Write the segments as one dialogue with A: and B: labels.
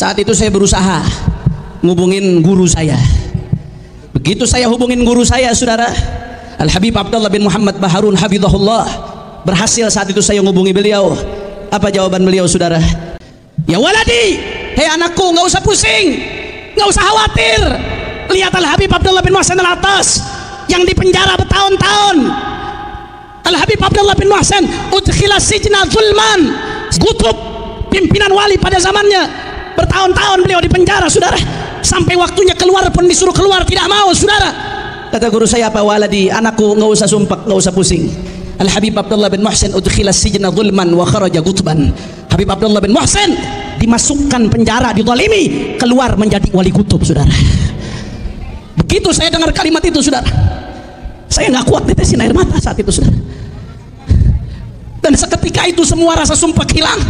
A: Saat itu saya berusaha ngubungin guru saya. Begitu saya hubungin guru saya, saudara, Al-Habib Abdullah bin Muhammad Baharun Hafizahullah, berhasil saat itu saya ngubungi beliau. Apa jawaban beliau, saudara? Ya waladi, hei anakku, nggak usah pusing, nggak usah khawatir. Lihat Al-Habib Abdullah bin Muhsin Al-Attas yang dipenjara bertahun-tahun. Al-Habib Abdullah bin Muhsin udkhila sijna zulman, kutub pimpinan wali pada zamannya. Bertahun-tahun beliau dipenjara, saudara, sampai waktunya keluar pun disuruh keluar, tidak mau, saudara. Kata guru saya, apa waladi, anakku, nggak usah sumpah, nggak usah pusing. Al-Habib Abdullah bin Muhsin udkhila sijna zulman wa kharaja gutban. Habib Abdullah bin Muhsin dimasukkan penjara, dizalimi, keluar menjadi wali kutub, saudara. Begitu saya dengar kalimat itu, saudara, saya nggak kuat nitesin air mata saat itu, saudara. Dan seketika itu semua rasa sumpah hilang.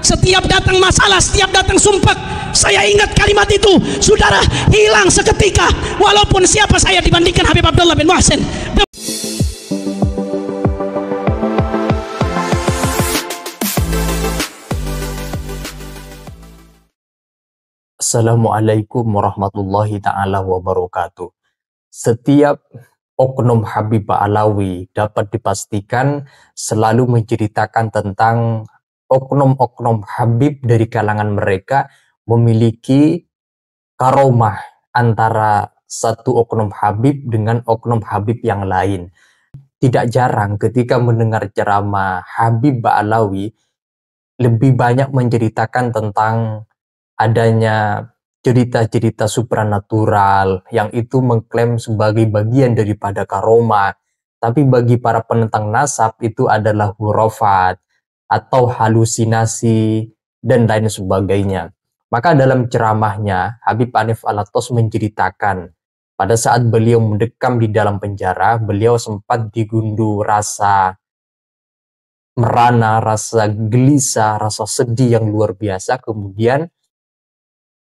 A: Setiap datang masalah, setiap datang sumpah, saya ingat kalimat itu, saudara, hilang seketika. Walaupun siapa saya dibandingkan Habib Abdullah bin Muhsin.
B: Assalamualaikum warahmatullahi ta'ala wabarakatuh. Setiap oknum Habib Ba'alawi dapat dipastikan selalu menceritakan tentang oknum-oknum Habib dari kalangan mereka memiliki karomah antara satu oknum Habib dengan oknum Habib yang lain. Tidak jarang ketika mendengar ceramah Habib Ba'alawi lebih banyak menceritakan tentang adanya cerita-cerita supranatural yang itu mengklaim sebagai bagian daripada karomah. Tapi bagi para penentang nasab itu adalah hurafat atau halusinasi dan lain sebagainya. Maka dalam ceramahnya Habib Hanif Alatos menceritakan pada saat beliau mendekam di dalam penjara, beliau sempat digunduh rasa merana, rasa gelisah, rasa sedih yang luar biasa, kemudian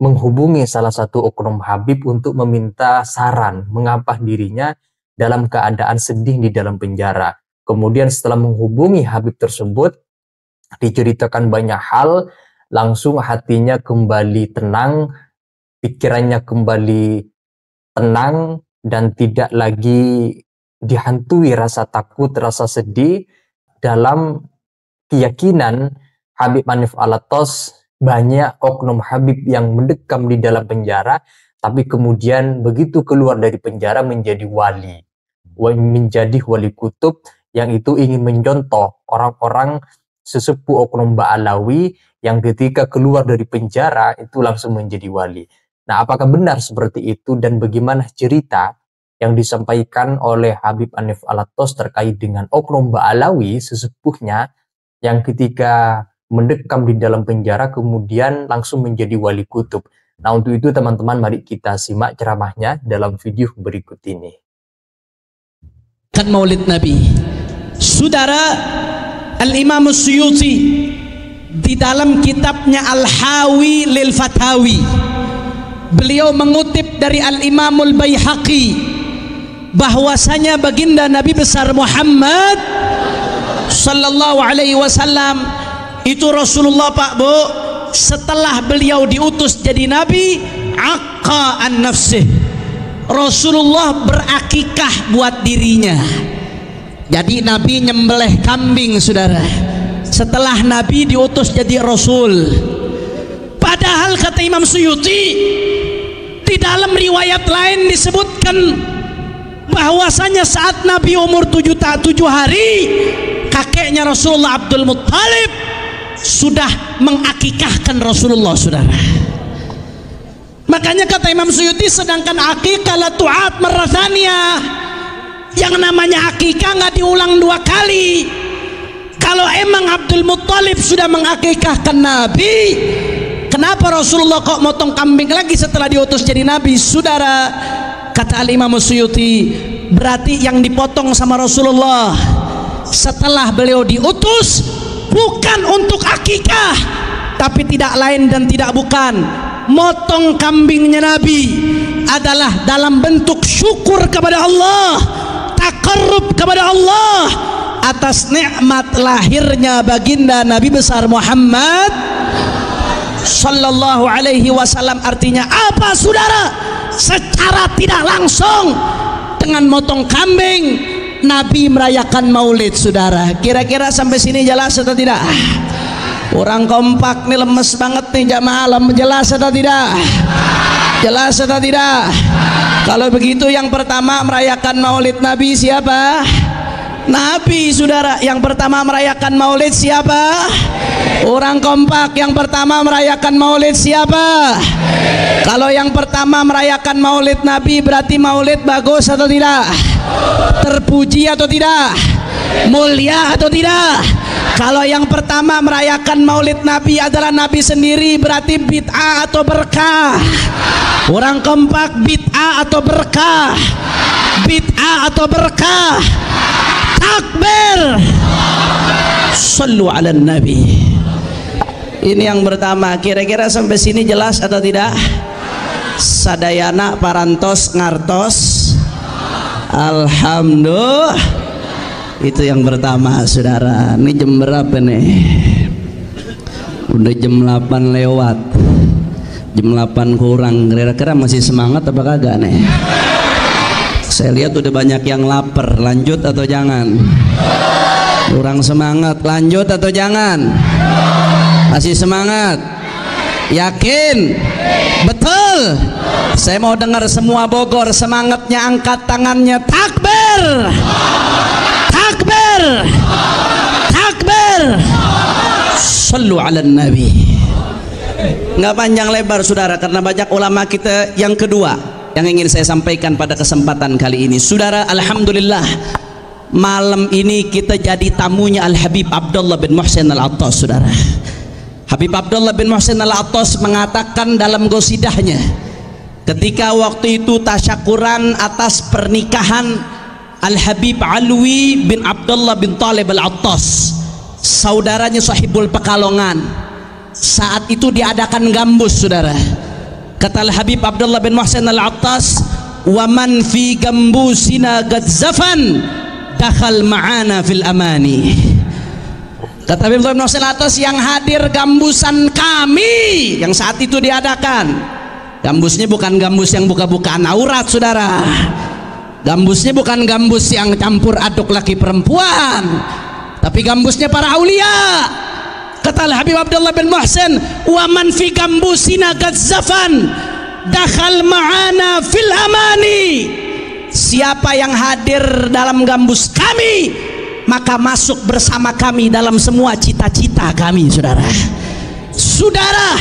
B: menghubungi salah satu oknum Habib untuk meminta saran mengapa dirinya dalam keadaan sedih di dalam penjara. Kemudian setelah menghubungi Habib tersebut, diceritakan banyak hal, langsung hatinya kembali tenang, pikirannya kembali tenang, dan tidak lagi dihantui rasa takut, rasa sedih. Dalam keyakinan Habib Hanif Alatos, banyak oknum Habib yang mendekam di dalam penjara, tapi kemudian begitu keluar dari penjara menjadi wali, menjadi wali kutub yang itu ingin mencontoh orang-orang sesepuh oknum Ba'alawi yang ketika keluar dari penjara itu langsung menjadi wali. Nah, apakah benar seperti itu dan bagaimana cerita yang disampaikan oleh Habib Hanif Alatos terkait dengan oknum Ba'alawi sesepuhnya yang ketika mendekam di dalam penjara kemudian langsung menjadi wali kutub. Nah, untuk itu teman-teman mari kita simak ceramahnya dalam video berikut ini.
A: Kan Maulid Nabi, saudara, Al-Imam Suyuti di dalam kitabnya Al-Hawi lil Fatawi, beliau mengutip dari Al-Imamul Baihaqi bahwasanya baginda Nabi besar Muhammad sallallahu alaihi wasallam itu Rasulullah, Pak Bu, setelah beliau diutus jadi nabi, aqqa an nafsih, Rasulullah berakikah buat dirinya. Jadi Nabi nyembelih kambing, saudara, setelah Nabi diutus jadi Rasul. Padahal kata Imam Suyuti, di dalam riwayat lain disebutkan bahwasanya saat Nabi umur 7 hari, kakeknya Rasulullah Abdul Muttalib sudah mengakikahkan Rasulullah, saudara. Makanya kata Imam Suyuti, sedangkan akikah la tu'at marrathaniyah, yang namanya akikah nggak diulang 2 kali. Kalau emang Abdul Muttalib sudah mengakikahkan Nabi, kenapa Rasulullah kok motong kambing lagi setelah diutus jadi Nabi? Saudara, kata Al-Imam Suyuti, berarti yang dipotong sama Rasulullah setelah beliau diutus bukan untuk akikah, tapi tidak lain dan tidak bukan, motong kambingnya Nabi adalah dalam bentuk syukur kepada Allah, taqarrub kepada Allah atas nikmat lahirnya baginda Nabi besar Muhammad Sallallahu alaihi wasallam. Artinya apa saudara? Secara tidak langsung dengan motong kambing Nabi merayakan maulid saudara. Kira-kira sampai sini jelas atau tidak? Orang kompak nih, lemes banget nih jamaah. Jelas atau tidak? Jelas atau tidak? Kalau begitu yang pertama merayakan maulid Nabi siapa? Nabi saudara. Yang pertama merayakan maulid siapa? Orang kompak. Yang pertama merayakan maulid siapa? Kalau yang pertama merayakan maulid Nabi berarti maulid bagus atau tidak? Terpuji atau tidak? Mulia atau tidak? Kalau yang pertama merayakan maulid Nabi adalah Nabi sendiri berarti bid'ah atau berkah? Orang kompak, bid'ah atau berkah? Bid'ah atau berkah? Takbir. Sallu ala Nabi. Ini yang pertama. Kira-kira sampai sini jelas atau tidak? Sadayana parantos ngartos. Alhamdulillah. Itu yang pertama saudara. Ini jam berapa nih? Udah jam 8 lewat. Jam 8 kurang. Kira-kira masih semangat apa kagak nih? Saya lihat udah banyak yang lapar. Lanjut atau jangan? Kurang semangat. Lanjut atau jangan? Masih semangat? Yakin? Betul? Saya mau dengar semua Bogor semangatnya, angkat tangannya. Takbir! Takbir! Takbir! Sallu ala Nabi. Nggak panjang lebar saudara, karena banyak ulama kita. Yang kedua yang ingin saya sampaikan pada kesempatan kali ini saudara, alhamdulillah malam ini kita jadi tamunya Al-Habib Abdullah bin Muhsin Al-Attas saudara. Habib Abdullah bin Muhsin Al-Attas mengatakan dalam gosidahnya ketika waktu itu tasyakuran atas pernikahan Al-Habib Alwi bin Abdullah bin Talib Al-Attas, saudaranya Sahibul Pekalongan. Saat itu diadakan gambus saudara. Kata Al-Habib Abdullah bin Muhsin Al-Attas, wa man fi gambusina gadzafan dakhal ma'ana fil amani. Kata Habib Abdullah bin Muhsin Al-Attas, yang hadir gambusan kami yang saat itu diadakan. Gambusnya bukan gambus yang buka-bukaan aurat saudara. Gambusnya bukan gambus yang campur aduk laki perempuan, tapi gambusnya para aulia. Kata Habib Abdullah bin Muhsin, wa man fi gambusina gadzafan dakhal ma'ana fil amani. Siapa yang hadir dalam gambus kami maka masuk bersama kami dalam semua cita-cita kami saudara. Saudara,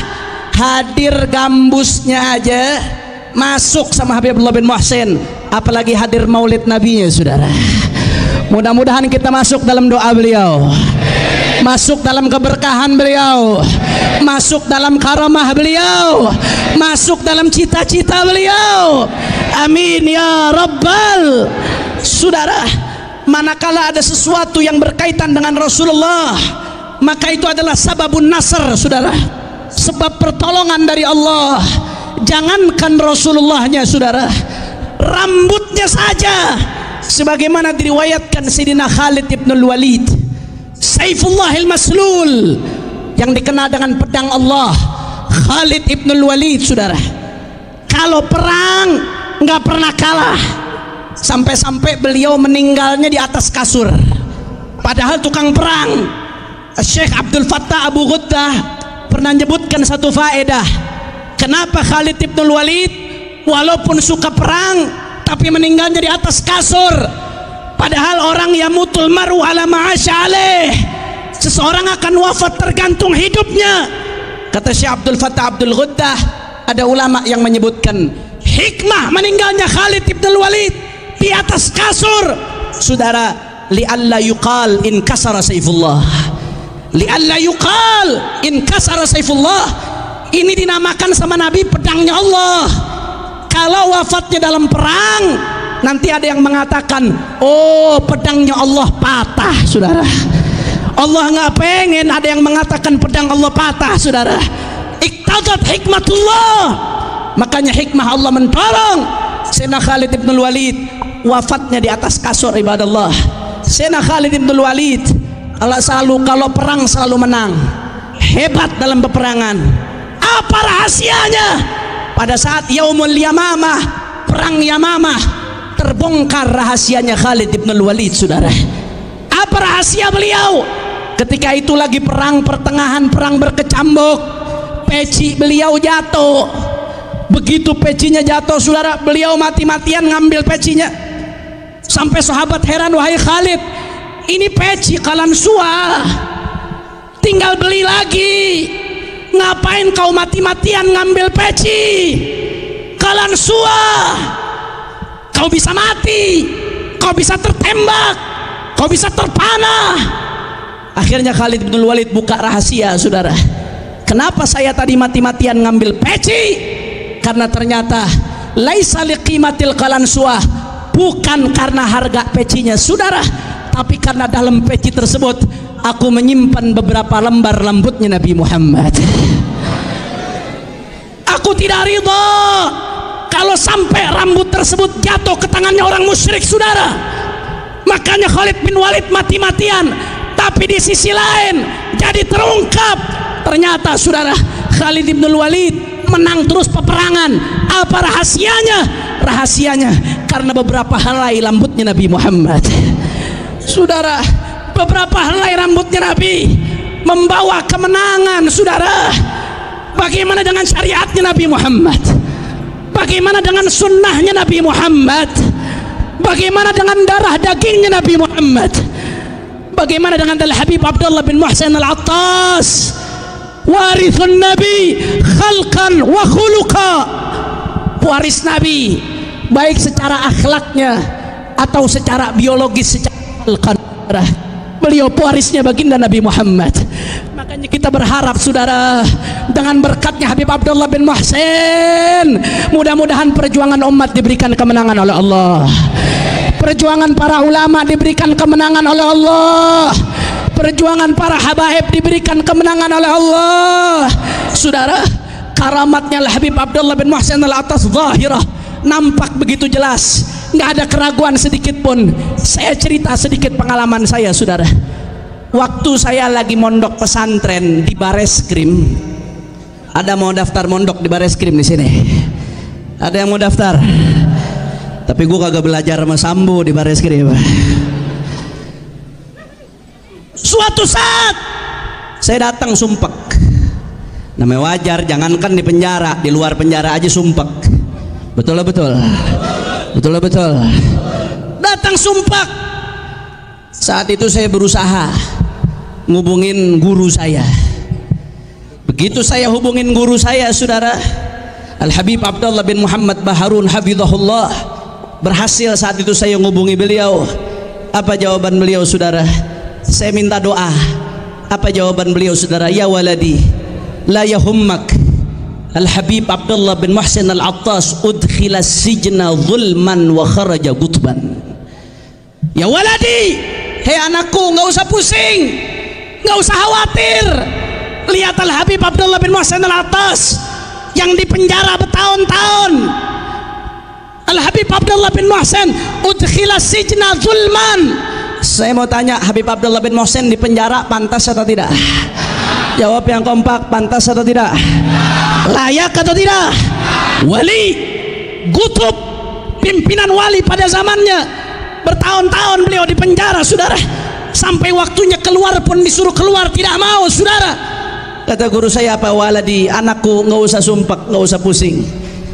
A: hadir gambusnya aja masuk sama Habib Abdullah bin Muhsin, apalagi hadir maulid nabinya saudara. Mudah-mudahan kita masuk dalam doa beliau, masuk dalam keberkahan beliau, masuk dalam karamah beliau, masuk dalam cita-cita beliau. Amin ya rabbal. Saudara, manakala ada sesuatu yang berkaitan dengan Rasulullah, maka itu adalah sababun nasr saudara, sebab pertolongan dari Allah. Jangankan Rasulullahnya saudara, rambutnya saja sebagaimana diriwayatkan Sayyidina Khalid ibn Walid, Saifullahil Maslul, yang dikenal dengan pedang Allah. Khalid ibn Walid saudara, kalau perang nggak pernah kalah, sampai-sampai beliau meninggalnya di atas kasur. Padahal tukang perang. Syekh Abdul Fattah Abu Ghuddah pernah menyebutkan satu faedah, kenapa Khalid ibn Walid walaupun suka perang tapi meninggalnya di atas kasur. Padahal orang yamutul maru ala ma'asya alaih, seseorang akan wafat tergantung hidupnya. Kata Syekh Abdul Fattah Abdul Ghuddah, ada ulama yang menyebutkan hikmah meninggalnya Khalid ibn Walid di atas kasur saudara, li'alla yuqal in kasara saifullah, li'alla yuqal in kasara saifullah. Ini dinamakan sama Nabi pedangnya Allah. Kalau wafatnya dalam perang, nanti ada yang mengatakan, oh pedangnya Allah patah saudara. Allah nggak pengen ada yang mengatakan pedang Allah patah saudara. Iqtadat hikmatullah, makanya hikmah Allah mentolong Sayyidina Khalid ibn Walid, wafatnya di atas kasur ibadallah. Sayyidina Khalid ibn Walid kalau perang selalu menang, hebat dalam peperangan. Apa rahasianya? Pada saat Yaumul Yamamah, perang Yamamah, terbongkar rahasianya Khalid bin Walid, saudara. Apa rahasia beliau? Ketika itu lagi perang pertengahan, perang berkecambuk, peci beliau jatuh. Begitu pecinya jatuh, saudara, beliau mati-matian ngambil pecinya. Sampai sahabat heran, wahai Khalid, ini peci Kalansua, tinggal beli lagi. Ngapain kau mati-matian ngambil peci Kalansua? Kau bisa mati, kau bisa tertembak, kau bisa terpanah. Akhirnya Khalid bin Walid buka rahasia, saudara. Kenapa saya tadi mati-matian ngambil peci? Karena ternyata laisa liqimatil Kalansua, bukan karena harga pecinya, saudara, tapi karena dalam peci tersebut aku menyimpan beberapa lembar rambutnya Nabi Muhammad. Aku tidak ridha kalau sampai rambut tersebut jatuh ke tangannya orang musyrik, saudara. Makanya Khalid bin Walid mati-matian. Tapi di sisi lain jadi terungkap, ternyata, saudara, Khalid bin Walid menang terus peperangan. Apa rahasianya? Rahasianya karena beberapa helai rambutnya Nabi Muhammad, saudara. Beberapa helai rambutnya Nabi membawa kemenangan, saudara. Bagaimana dengan syariatnya Nabi Muhammad? Bagaimana dengan sunnahnya Nabi Muhammad? Bagaimana dengan darah dagingnya Nabi Muhammad? Bagaimana dengan Al-Habib Abdullah bin Muhsin Al-Attas, warithun Nabi khalqan wa khuluqa, waris Nabi baik secara akhlaknya atau secara biologis, secara khalqan. Beliau pewarisnya baginda Nabi Muhammad. Makanya kita berharap, saudara, dengan berkatnya Habib Abdullah bin Muhsin, mudah-mudahan perjuangan umat diberikan kemenangan oleh Allah. Perjuangan para ulama diberikan kemenangan oleh Allah. Perjuangan para habaib diberikan kemenangan oleh Allah. Saudara, karamatnya Habib Abdullah bin Muhsin Al-Attas zahirah, nampak begitu jelas, nggak ada keraguan sedikit pun. Saya cerita sedikit pengalaman saya, saudara. Waktu saya lagi mondok pesantren di Bareskrim. Ada mau daftar mondok di Bareskrim di sini? Ada yang mau daftar? Tapi gue kagak belajar sama Sambo di Bareskrim. Suatu saat saya datang sumpek. Namanya wajar, jangankan di penjara, di luar penjara aja sumpek. Betul lah, betul. Betul lah, betul. Datang sumpek. Saat itu saya berusaha ngubungin guru saya. Begitu saya hubungin guru saya, saudara, Al-Habib Abdullah bin Muhammad Baharun hafizahullah, berhasil saat itu saya ngubungi beliau. Apa jawaban beliau, saudara? Saya minta doa. Apa jawaban beliau, saudara? Ya waladi, la yahummak, Al-Habib Abdullah bin Muhsin Al-Attas udkhila sijna zulman wa kharaja gutban. Ya waladi, hei anakku, nggak usah pusing, nggak usah khawatir. Lihat Al-Habib Abdullah bin Muhsin Al-Attas yang dipenjara bertahun-tahun. Al-Habib Abdullah bin Muhsin udkhila sijna zulman. Saya mau tanya, Habib Abdullah bin Muhsin di penjara pantas atau tidak? Jawab yang kompak, pantas atau tidak? Layak atau tidak? Wali Gutub, pimpinan wali pada zamannya, bertahun-tahun beliau di penjara, saudara. Sampai waktunya keluar pun disuruh keluar, tidak mau, saudara. Kata guru saya, apa waladi, anakku, nggak usah sumpah, nggak usah pusing.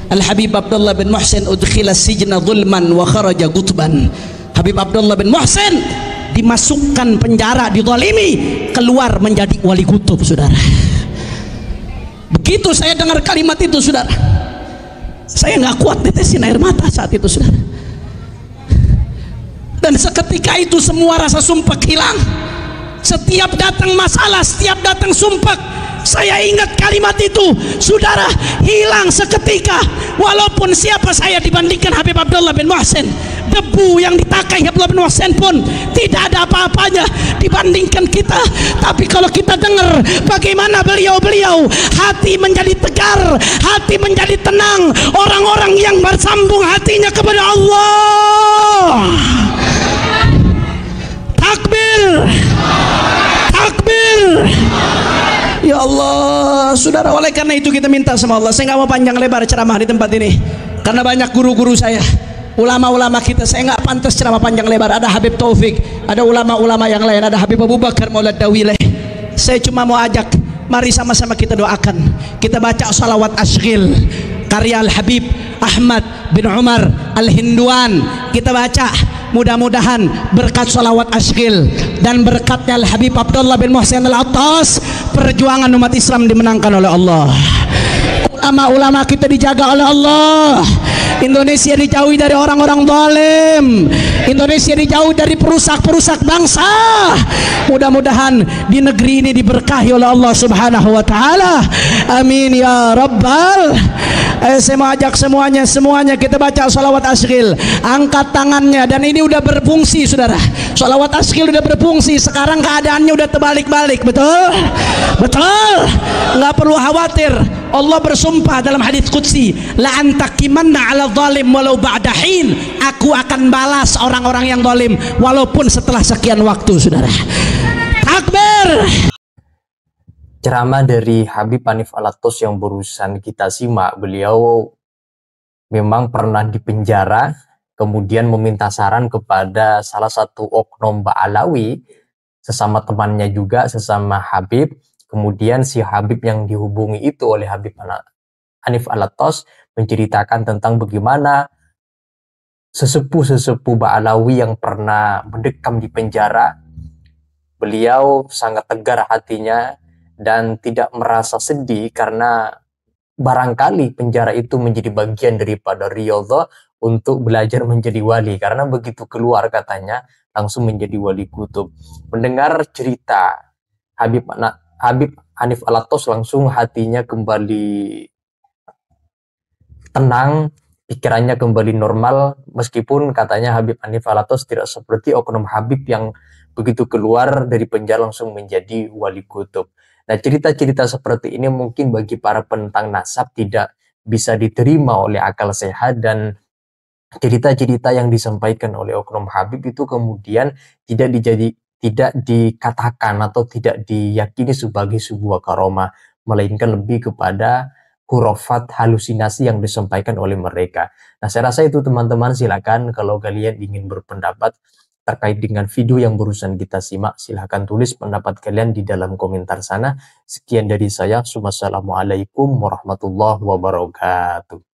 A: Al-Habib Abdullah bin Muhsin udkhila sijna zulman wa kharaja gutban. Habib Abdullah bin Muhsin dimasukkan penjara, dizalimi, keluar menjadi wali kutub, saudara. Begitu saya dengar kalimat itu, saudara, saya nggak kuat nitesin air mata saat itu, saudara. Dan seketika itu semua rasa sumpah hilang. Setiap datang masalah, setiap datang sumpah, saya ingat kalimat itu, saudara, hilang seketika. Walaupun siapa saya dibandingkan Habib Abdullah bin Muhsin, debu yang ditakai Abdullah bin Muhsin pun tidak ada apa-apanya dibandingkan kita. Tapi kalau kita dengar bagaimana beliau-beliau, hati menjadi tegar, hati menjadi tenang. Orang-orang yang bersambung hatinya kepada Allah. Takbir, takbir, Ya Allah, saudara, oleh karena itu kita minta sama Allah. Saya nggak mau panjang lebar ceramah di tempat ini, karena banyak guru-guru saya, ulama-ulama kita. Saya nggak pantas ceramah panjang lebar. Ada Habib Taufik, ada ulama-ulama yang lain, ada Habib Abu Bakar Maulad Dawileh. Saya cuma mau ajak, mari sama-sama kita doakan. Kita baca salawat asghil karya Al-Habib Ahmad bin Umar Al-Hinduan. Kita baca, mudah-mudahan berkat salawat asghil dan berkatnya Al-Habib Abdullah bin Muhsin Al-Attas, perjuangan umat Islam dimenangkan oleh Allah. Ulama-ulama kita dijaga oleh Allah. Indonesia dijauhi dari orang-orang zalim. Indonesia dijauhi dari perusak-perusak bangsa. Mudah-mudahan di negeri ini diberkahi oleh Allah Subhanahu wa taala. Amin ya rabbal. Saya mau ajak semuanya kita baca salawat asghil. Angkat tangannya, dan ini udah berfungsi, saudara. Salawat asghil udah berfungsi. Sekarang keadaannya udah terbalik-balik, betul? Betul. Nggak perlu khawatir. Allah bersumpah dalam hadits qudsi, la antakimanna 'ala zalim walau ba'da hin. Aku akan balas orang-orang yang zalim walaupun setelah sekian waktu, saudara. Takbir.
B: Ceramah dari Habib Hanif Al-Attas yang barusan kita simak, beliau memang pernah dipenjara, kemudian meminta saran kepada salah satu oknum Ba'alawi, sesama temannya juga, sesama Habib. Kemudian si Habib yang dihubungi itu oleh Habib Hanif Al-Attas menceritakan tentang bagaimana sesepuh-sesepuh Ba'alawi yang pernah mendekam di penjara. Beliau sangat tegar hatinya dan tidak merasa sedih karena barangkali penjara itu menjadi bagian daripada riyadhah untuk belajar menjadi wali, karena begitu keluar katanya langsung menjadi wali kutub. Mendengar cerita Habib Hanif Al-Attas langsung hatinya kembali tenang, pikirannya kembali normal, meskipun katanya Habib Hanif Al-Attas tidak seperti oknum Habib yang begitu keluar dari penjara langsung menjadi wali kutub. Nah, cerita-cerita seperti ini mungkin bagi para penentang nasab tidak bisa diterima oleh akal sehat, dan cerita-cerita yang disampaikan oleh oknum Habib itu kemudian tidak dikatakan atau tidak diyakini sebagai sebuah karomah, melainkan lebih kepada hurufat halusinasi yang disampaikan oleh mereka. Nah, saya rasa itu teman-teman. Silakan kalau kalian ingin berpendapat terkait dengan video yang barusan kita simak, silahkan tulis pendapat kalian di dalam komentar sana. Sekian dari saya. Wassalamualaikum warahmatullahi wabarakatuh.